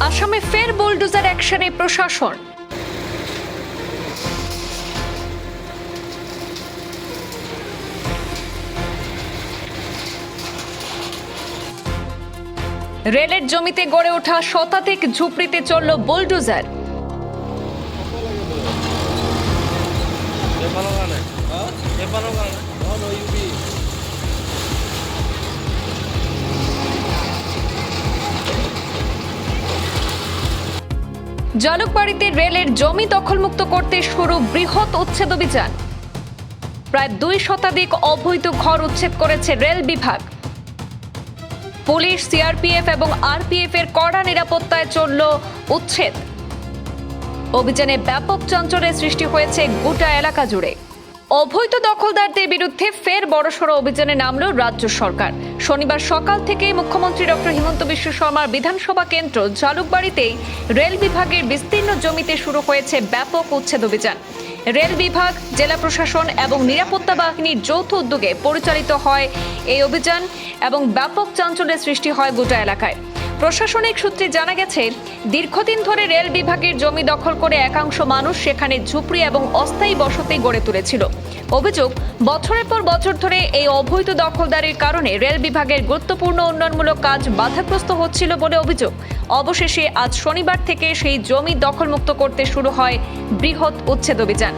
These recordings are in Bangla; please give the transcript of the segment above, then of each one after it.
আসামে ফের বুলডোজার অ্যাকশনে প্রশাসন। রেলের জমিতে গড়ে ওঠা শতাধিক ঝুপড়িতে চলল বুলডোজার। জালুকবাড়িতে রেলের জমি দখলমুক্ত করতে শুরু বৃহৎ উচ্ছেদ অভিযান। প্রায় 2 শতাধিক অবৈধ ঘর উচ্ছেদ করেছে রেল বিভাগ। পুলিশ, সিআরপিএফ এবং আরপিএফ এর কড়া নিরাপত্তায় চলল উচ্ছেদ। অভিযানে ব্যাপক চাঞ্চল্যের সৃষ্টি হয়েছে গোটা এলাকা জুড়ে। অবৈধ দখলদারদের বিরুদ্ধে ফের বড়সড় অভিযানে নামল রাজ্য সরকার। শনিবার সকাল থেকেই মুখ্যমন্ত্রী ডক্টর হিমন্ত বিশ্ব শর্মার বিধানসভা কেন্দ্র জালুকবাড়িতেই রেল বিভাগের বিস্তীর্ণ জমিতে শুরু হয়েছে ব্যাপক উচ্ছেদ অভিযান। রেল বিভাগ, জেলা প্রশাসন এবং নিরাপত্তা বাহিনীর যৌথ উদ্যোগে পরিচালিত হয় এই অভিযান এবং ব্যাপক চাঞ্চল্যের সৃষ্টি হয় গোটা এলাকায়। প্রশাসনিক সূত্রে জানা গেছে, দীর্ঘদিন ধরে রেল বিভাগের জমি দখল করে একাংশ মানুষ সেখানে ঝুপড়ি এবং অস্থায়ী বসতি গড়ে তুলেছিল। অভিযোগ, বছরের পর বছর ধরে এই অবৈধ দখলদারির কারণে রেল বিভাগের গুরুত্বপূর্ণ উন্নয়নমূলক কাজ বাধাগ্রস্ত হচ্ছিল বলে অভিযোগ। অবশেষে আজ শনিবার থেকে সেই জমি দখলমুক্ত করতে শুরু হয় বৃহৎ উচ্ছেদ অভিযান।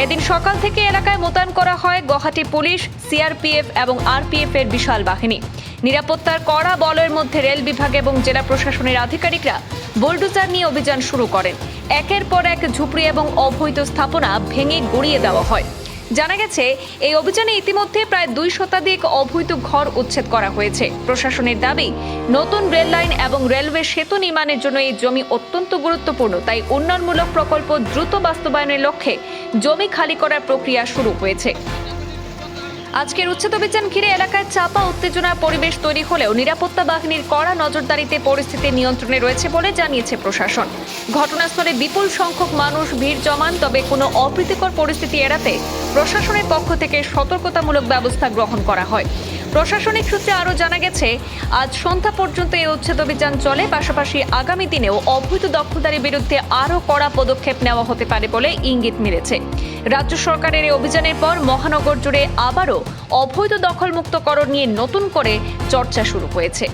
এদিন সকাল থেকে এলাকায় মোতায়েন করা হয় গুয়াহাটি পুলিশ, সিআরপিএফ এবং আরপিএফ এর বিশাল বাহিনী। নিরাপত্তার কড়া বলয়ের মধ্যে রেল বিভাগ এবং জেলা প্রশাসনের আধিকারিকরা বুলডোজার নিয়ে অভিযান শুরু করেন। একের পর এক ঝুপড়ি এবং অবৈধ স্থাপনা ভেঙে গুঁড়িয়ে দেওয়া হয়। জানা গেছে, এই অভিযানে ইতিমধ্যে প্রায় 2 শতাধিক অবৈধ ঘর উচ্ছেদ করা হয়েছে। প্রশাসনের দাবি, নতুন রেল লাইন এবং রেলওয়ে সেতু নির্মাণের জন্য এই জমি অত্যন্ত গুরুত্বপূর্ণ। তাই উন্নয়নমূলক প্রকল্প দ্রুত বাস্তবায়নের লক্ষ্যে জমি খালি করার প্রক্রিয়া শুরু হয়েছে। আজকের উচ্ছেদ অভিযান ঘিরে এলাকায় চাপা উত্তেজনার পরিবেশ তৈরি হলেও নিরাপত্তা বাহিনীর কড়া নজরদারিতে পরিস্থিতি নিয়ন্ত্রণে রয়েছে বলে জানিয়েছে প্রশাসন। ঘটনাস্থলে বিপুল সংখ্যক মানুষ ভিড় জমান, তবে কোনো অপ্রীতিকর পরিস্থিতি এড়াতে প্রশাসনের পক্ষ থেকে সতর্কতামূলক ব্যবস্থা গ্রহণ করা হয়। প্রশাসনিক সূত্রে আরও জানা গেছে, আজ সন্ধ্যা পর্যন্ত এই উচ্ছেদ অভিযান চলে। পাশাপাশি আগামী দিনেও অবৈধ দখলদারির বিরুদ্ধে আরও কড়া পদক্ষেপ নেওয়া হতে পারে বলে ইঙ্গিত মিলেছে। রাজ্য সরকারের এই অভিযানের পর মহানগর জুড়ে আবারও অবৈধ দখলমুক্তকরণ নিয়ে নতুন করে চর্চা শুরু হয়েছে।